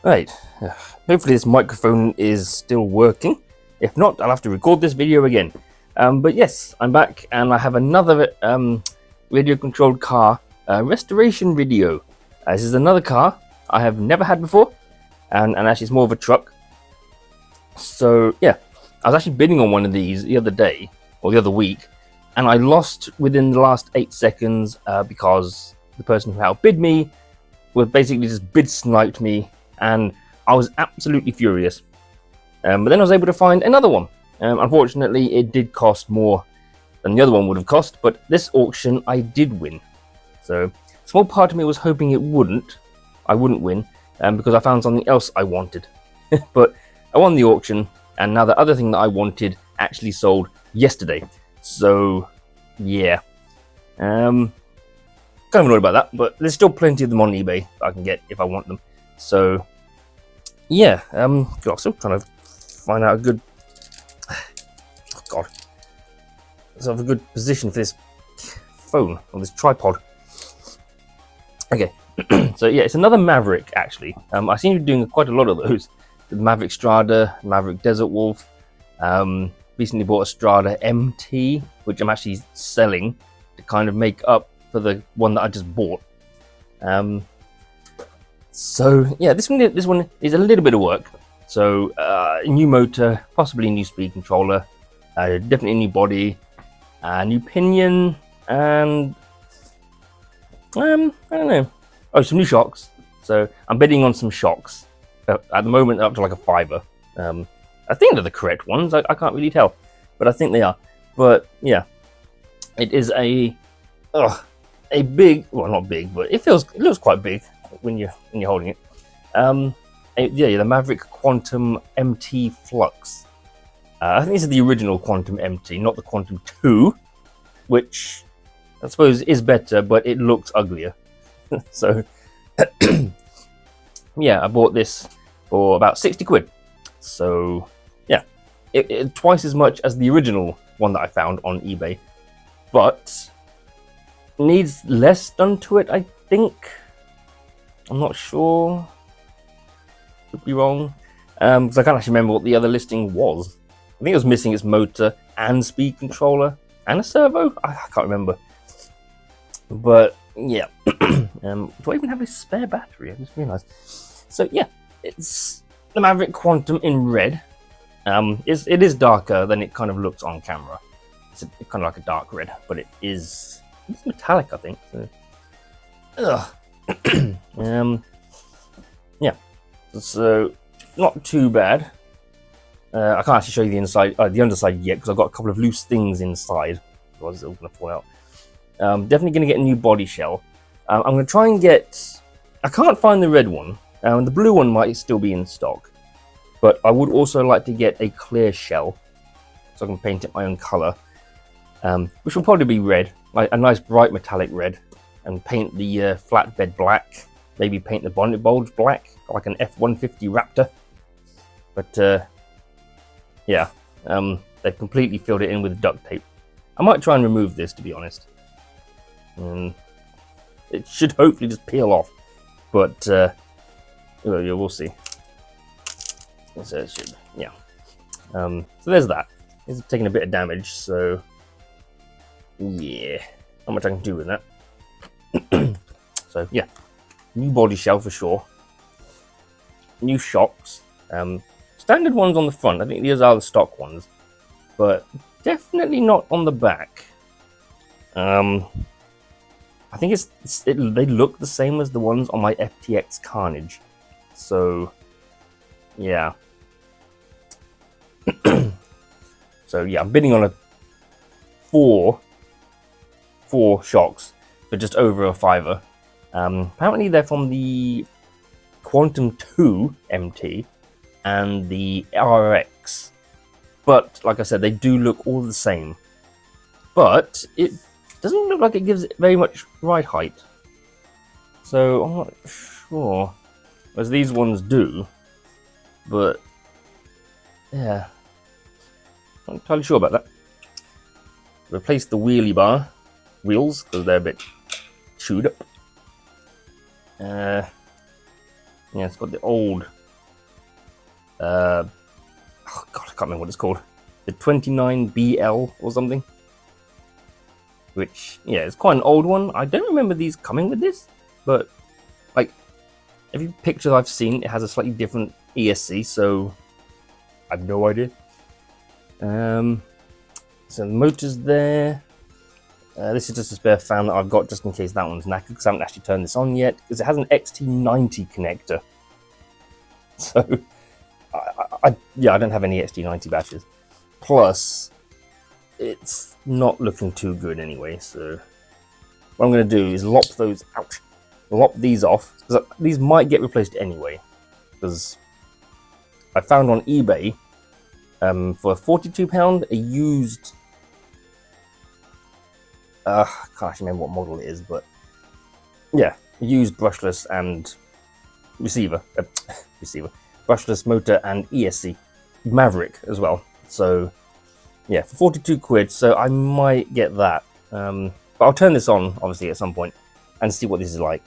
Right, hopefully this microphone is still working. If not, I'll have to record this video again. But yes, I'm back and I have another radio controlled car restoration video. This is another car I have never had before, and actually it's more of a truck. So yeah, I was actually bidding on one of these the other day, or the other week, and I lost within the last 8 seconds because the person who outbid me was basically just bid sniped me, and I was absolutely furious. But then I was able to find another one. Unfortunately, it did cost more than the other one would have cost, but this auction I did win. So a small part of me was hoping I wouldn't win, because I found something else I wanted. But I won the auction, and now the other thing that I wanted actually sold yesterday. So yeah, kind of annoyed about that, but there's still plenty of them on eBay that I can get if I want them. So yeah, also trying to find out a good, oh god, sort of a good position for this phone or this tripod. Okay, so yeah, it's another Maverick actually. I seem to be doing quite a lot of those. The Maverick Strada, Maverick Desert Wolf. Recently bought a Strada MT, which I'm actually selling to kind of make up for the one that I just bought. So yeah, this one is a little bit of work. So a new motor, possibly a new speed controller, definitely a new body, new pinion, and I don't know. Oh, some new shocks. So I'm bidding on some shocks. At the moment, up to like a $5. I think they're the correct ones. I can't really tell, but I think they are. But yeah, it is a big, well, not big, but it looks quite big when you're holding it. Yeah, the Maverick Quantum MT Flux. I think this is the original Quantum MT, not the Quantum 2, which I suppose is better, but it looks uglier. So yeah, I bought this for about 60 quid. So yeah, it twice as much as the original one that I found on eBay, but needs less done to it, I think. I'm not sure. Could be wrong. Because I can't actually remember what the other listing was. I think it was missing its motor and speed controller and a servo. I can't remember. But yeah. Do I even have a spare battery? I just realised. So yeah, it's the Maverick Quantum in red. It is darker than it kind of looks on camera. It's kind of like a dark red, but it's metallic, I think. So, yeah, so not too bad. I can't actually show you the inside, the underside yet, because I've got a couple of loose things inside. Otherwise, it's all going to fall out. Definitely going to get a new body shell. I'm going to try and get. I can't find the red one. The blue one might still be in stock, but I would also like to get a clear shell, so I can paint it my own color, which will probably be red, like a nice bright metallic red, and paint the flatbed black. Maybe paint the bonnet bulge black, like an F-150 Raptor. But yeah, they've completely filled it in with duct tape. I might try and remove this, to be honest. It should hopefully just peel off, but we'll see. So it should, yeah. So there's that. It's taking a bit of damage, so yeah, not much I can do with that. So yeah, new body shell for sure. New shocks. Standard ones on the front. I think these are the stock ones, but definitely not on the back. I think they look the same as the ones on my FTX Carnage. So yeah. So yeah, I'm bidding on a four shocks for just over a $5. Apparently they're from the Quantum 2 MT and the RX, but like I said, they do look all the same, but it doesn't look like it gives it very much ride height, so I'm not sure, as these ones do. But yeah, not entirely sure about that. Replace the wheelie bar wheels because they're a bit chewed up. Yeah, it's got the old, oh god, I can't remember what it's called. The 29BL or something. Which, yeah, it's quite an old one. I don't remember these coming with this, but like every picture I've seen, it has a slightly different ESC, so I have no idea. So the motor's there. This is just a spare fan that I've got just in case that one's knackered, because I haven't actually turned this on yet, because it has an XT90 connector. So, yeah, I don't have any XT90 batteries. Plus, it's not looking too good anyway, so what I'm going to do is lop these off, because these might get replaced anyway, because I found on eBay, for £42, a used, I can't actually remember what model it is, but yeah, used brushless and brushless motor and ESC Maverick as well. So yeah, for 42 quid, so I might get that. But I'll turn this on obviously at some point and see what this is like.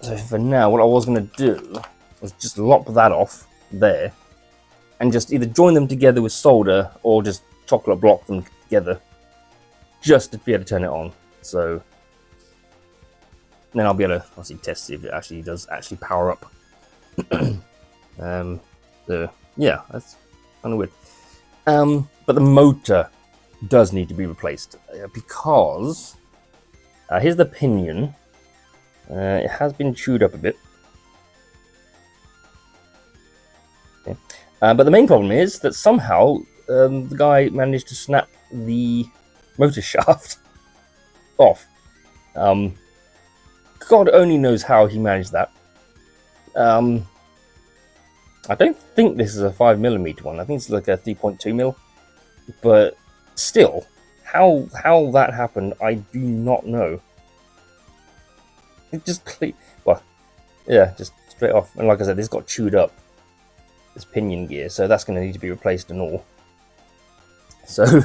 So for now, what I was going to do was just lop that off there and just either join them together with solder or just chocolate block them together just to be able to turn it on. So then I'll be able to obviously test if it actually does power up. So yeah, that's kind of weird. But the motor does need to be replaced because here's the pinion. It has been chewed up a bit. Okay. But the main problem is that somehow the guy managed to snap the motor shaft off. God only knows how he managed that. I don't think this is a 5mm one. I think it's like a 3.2mm. But still, how that happened, I do not know. It just just straight off. And like I said, this got chewed up, this pinion gear, so that's going to need to be replaced and all. So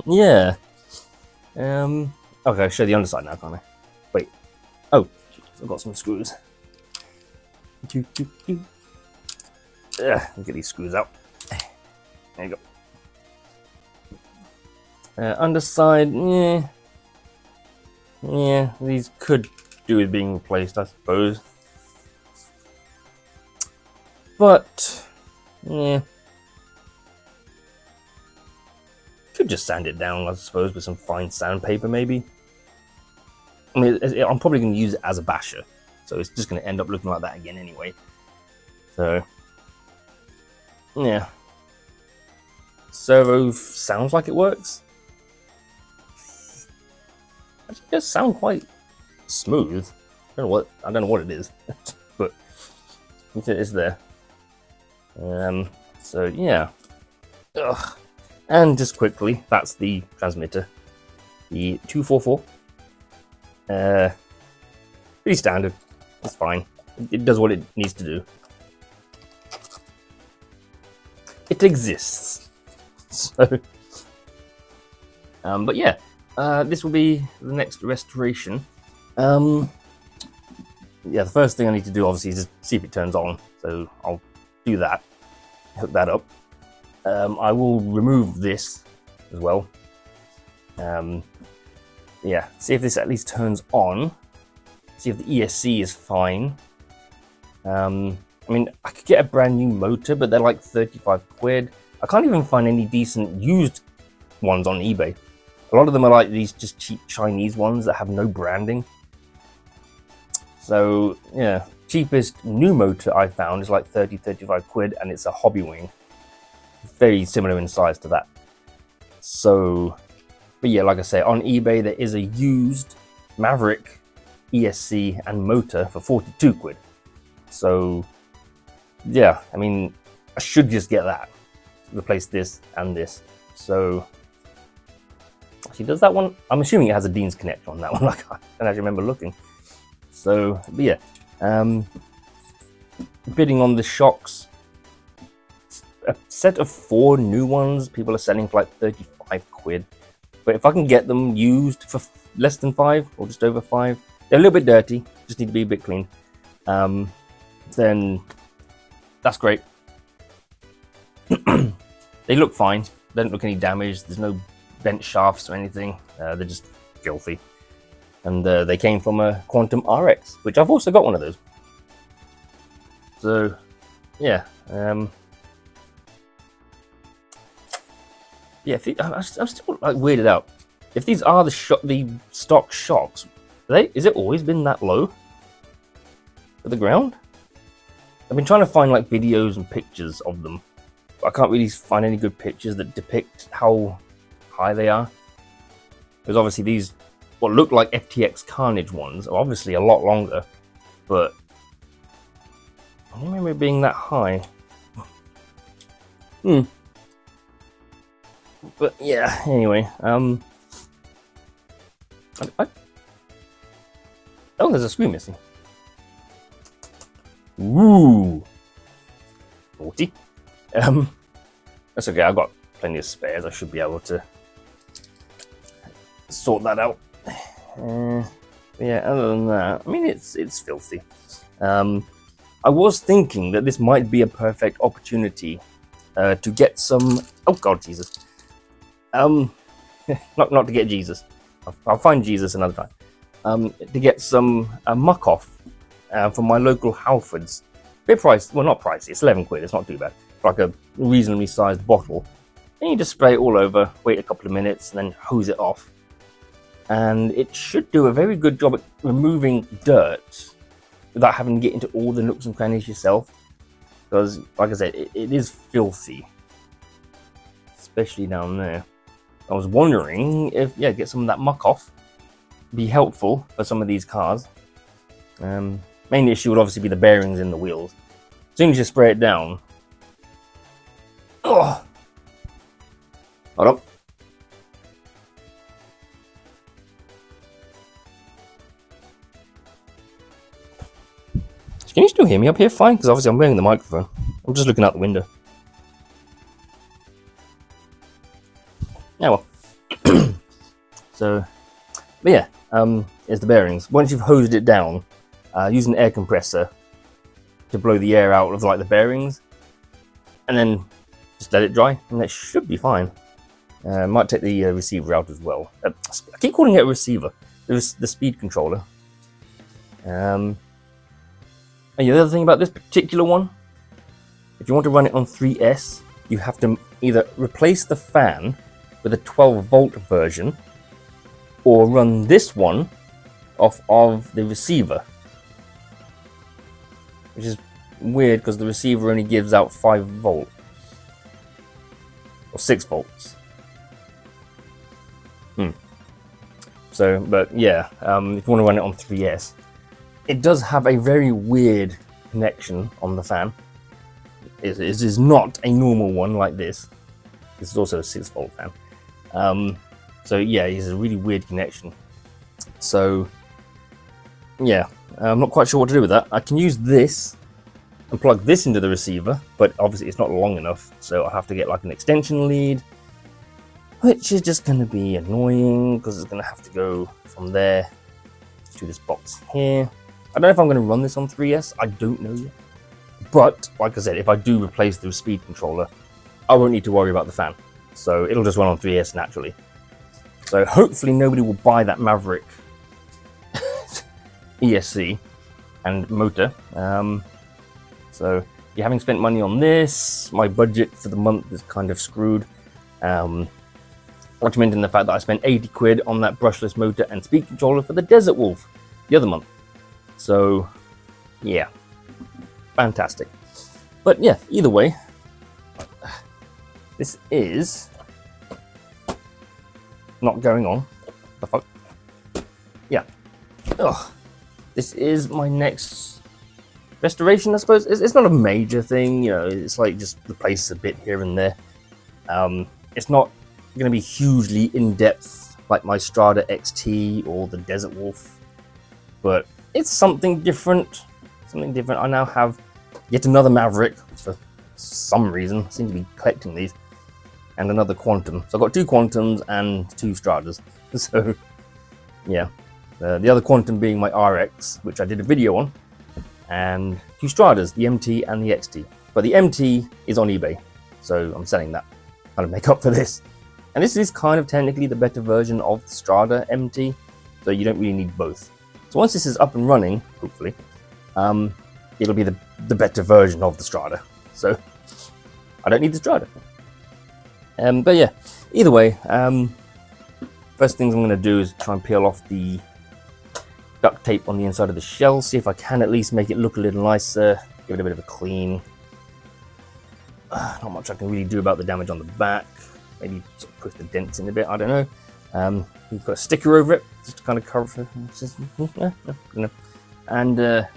yeah. Okay, I'll show the underside now, can't I? Wait. Oh, I've got some screws. Get these screws out. There you go. Underside, yeah, these could do with being replaced, I suppose. But yeah, could just sand it down, I suppose, with some fine sandpaper, maybe. I mean, I'm probably going to use it as a basher, so it's just going to end up looking like that again anyway. So yeah, servo sounds like it works. Actually, it does sound quite smooth. I don't know what it is, but it is there. So yeah. Ugh. And just quickly, that's the transmitter, the 244. Pretty standard. It's fine. It does what it needs to do. It exists. So, but yeah, this will be the next restoration. Yeah, the first thing I need to do obviously is just see if it turns on. So I'll do that, hook that up. I will remove this as well. Yeah, see if this at least turns on. See if the ESC is fine. I mean, I could get a brand new motor, but they're like 35 quid. I can't even find any decent used ones on eBay. A lot of them are like these just cheap Chinese ones that have no branding. So yeah, cheapest new motor I found is like 30-35 quid, and it's a hobby wing. Very similar in size to that. So, but yeah, like I say, on eBay there is a used Maverick ESC and motor for 42 quid. So yeah, I mean, I should just get that, replace this and this. So actually, does that one? I'm assuming it has a Dean's connector on that one. Like, I don't actually remember looking. So, but yeah, bidding on the shocks. A set of 4 new ones people are selling for like 35 quid. But if I can get them used for less than 5 or just over 5, they're a little bit dirty, just need to be a bit clean. then that's great. They look fine. They don't look any damaged. There's no bent shafts or anything. They're just filthy. And they came from a Quantum RX, which I've also got one of those. So, yeah. Yeah, I'm still like weirded out. If these are the stock shocks, is it always been that low to the ground? I've been trying to find like videos and pictures of them, but I can't really find any good pictures that depict how high they are. Because obviously these, what look like FTX Carnage ones, are obviously a lot longer, but I don't remember it being that high. But yeah, anyway, oh, there's a screw missing. Ooh, naughty. That's okay. I've got plenty of spares. I should be able to sort that out. Yeah. Other than that, I mean, it's filthy. I was thinking that this might be a perfect opportunity to get some. Oh God, Jesus. Not to get Jesus. I'll find Jesus another time. To get some muck off from my local Halfords. Bit pricey, well not pricey, it's 11 quid, it's not too bad. Like a reasonably sized bottle. And you just spray it all over, wait a couple of minutes, and then hose it off. And it should do a very good job at removing dirt without having to get into all the nooks and crannies yourself. Because, like I said, it is filthy. Especially down there. I was wondering if, yeah, get some of that muck off. Be helpful for some of these cars. Main issue would obviously be the bearings in the wheels. As soon as you spray it down. Oh! Hold up. Can you still hear me up here? Fine, because obviously I'm wearing the microphone. I'm just looking out the window. Yeah, well. So, but yeah, is the bearings. Once you've hosed it down, use an air compressor to blow the air out of like the bearings, and then just let it dry, and that should be fine. Might take the receiver out as well. I keep calling it a receiver. There's the speed controller. And the other thing about this particular one, if you want to run it on 3S, you have to either replace the fan with a 12-volt version, or run this one off of the receiver. Which is weird because the receiver only gives out 5 volts. Or 6 volts. So, but yeah, if you want to run it on 3S, it does have a very weird connection on the fan. It is not a normal one like this. This is also a 6-volt fan. So yeah, it's a really weird connection. So yeah, I'm not quite sure what to do with that. I can use this and plug this into the receiver, but obviously it's not long enough, so I have to get like an extension lead, which is just going to be annoying because it's going to have to go from there to this box here. I don't know if I'm going to run this on 3S, I don't know yet. But like I said, if I do replace the speed controller, I won't need to worry about the fan. So it'll just run on 3S naturally. So hopefully nobody will buy that Maverick ESC and motor. So yeah, having spent money on this, my budget for the month is kind of screwed. Not to mention the fact that I spent 80 quid on that brushless motor and speed controller for the Desert Wolf the other month. So yeah, fantastic. But yeah, either way, this is not going on. The fuck? Yeah. Ugh. This is my next restoration, I suppose. It's not a major thing, you know, it's like just replace a bit here and there. It's not going to be hugely in-depth like my Strada XT or the Desert Wolf, but it's something different. Something different. I now have yet another Maverick for some reason. I seem to be collecting these. And another Quantum. So I've got 2 Quantums and 2 Stradas. So, yeah. The other Quantum being my RX, which I did a video on. and two Stradas, the MT and the XT. But the MT is on eBay, so I'm selling that, kind of make up for this. And this is kind of technically the better version of the Strada MT, so you don't really need both. So once this is up and running, hopefully, it'll be the better version of the Strada. So I don't need the Strada. But yeah, either way, first things I'm going to do is try and peel off the duct tape on the inside of the shell, see if I can at least make it look a little nicer, give it a bit of a clean. Not much I can really do about the damage on the back. Maybe sort of push the dents in a bit, I don't know. We've got a sticker over it, just to kind of cover it. And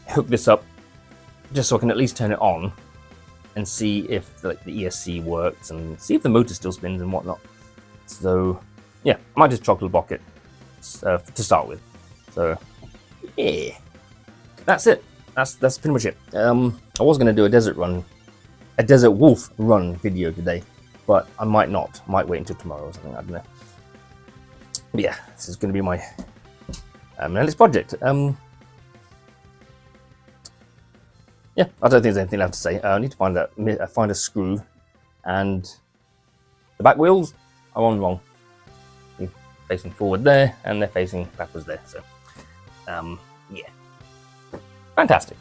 hook this up, just so I can at least turn it on and see if like the ESC works and see if the motor still spins and whatnot. So yeah, I might just chocolate block it to start with. So yeah, that's it. That's pretty much it. I was going to do a desert wolf run video today, but I might not. I might wait until tomorrow or something. I don't know. But yeah, this is going to be my next project. Yeah, I don't think there's anything left to say. I need to find a screw, and the back wheels are on wrong. They're facing forward there, and they're facing backwards there. So, yeah, fantastic.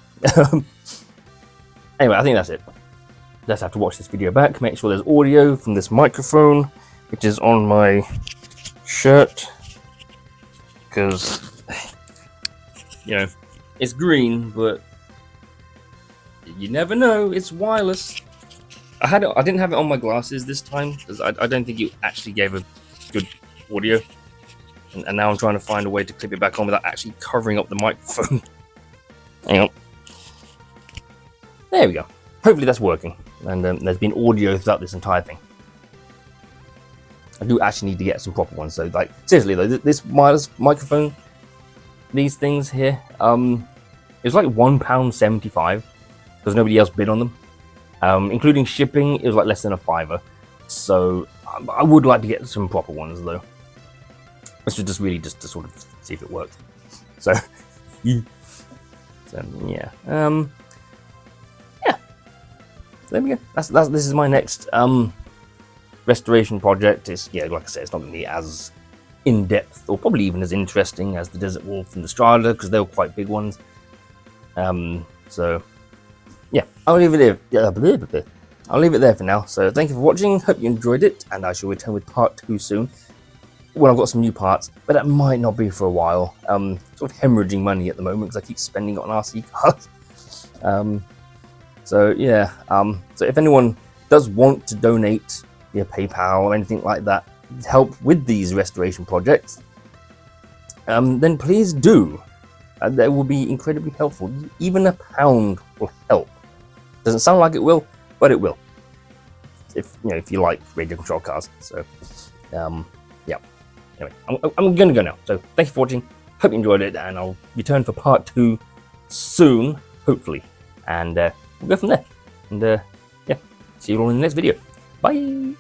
Anyway, I think that's it. Just have to watch this video back. Make sure there's audio from this microphone, which is on my shirt, because you know it's green, but you never know, it's wireless. I didn't have it on my glasses this time because I don't think it actually gave a good audio, and now I'm trying to find a way to clip it back on without actually covering up the microphone. Hang on, there we go. Hopefully that's working, and there's been audio throughout this entire thing. I do actually need to get some proper ones, so like seriously though, this wireless microphone, these things here, it's like £1.75 because nobody else bid on them, including shipping. It was like less than £5. So I would like to get some proper ones though. This was just really just to sort of see if it works. So yeah, yeah. There we go. This is my next restoration project. It's, yeah, like I said, it's not going to be as in depth or probably even as interesting as the Desert Wolf and the Strada because they were quite big ones. So yeah, I'll leave it there. I'll leave it there for now. So thank you for watching. Hope you enjoyed it, and I shall return with part 2 soon when I've got some new parts. But that might not be for a while. Sort of hemorrhaging money at the moment because I keep spending it on RC cars. So yeah, so if anyone does want to donate via PayPal or anything like that to help with these restoration projects, then please do. That will be incredibly helpful. Even £1 will help. Doesn't sound like it will, but it will. If you like radio control cars. So yeah. Anyway, I'm gonna go now. So thank you for watching. Hope you enjoyed it, and I'll return for part 2 soon, hopefully. And we'll go from there. And yeah, see you all in the next video. Bye.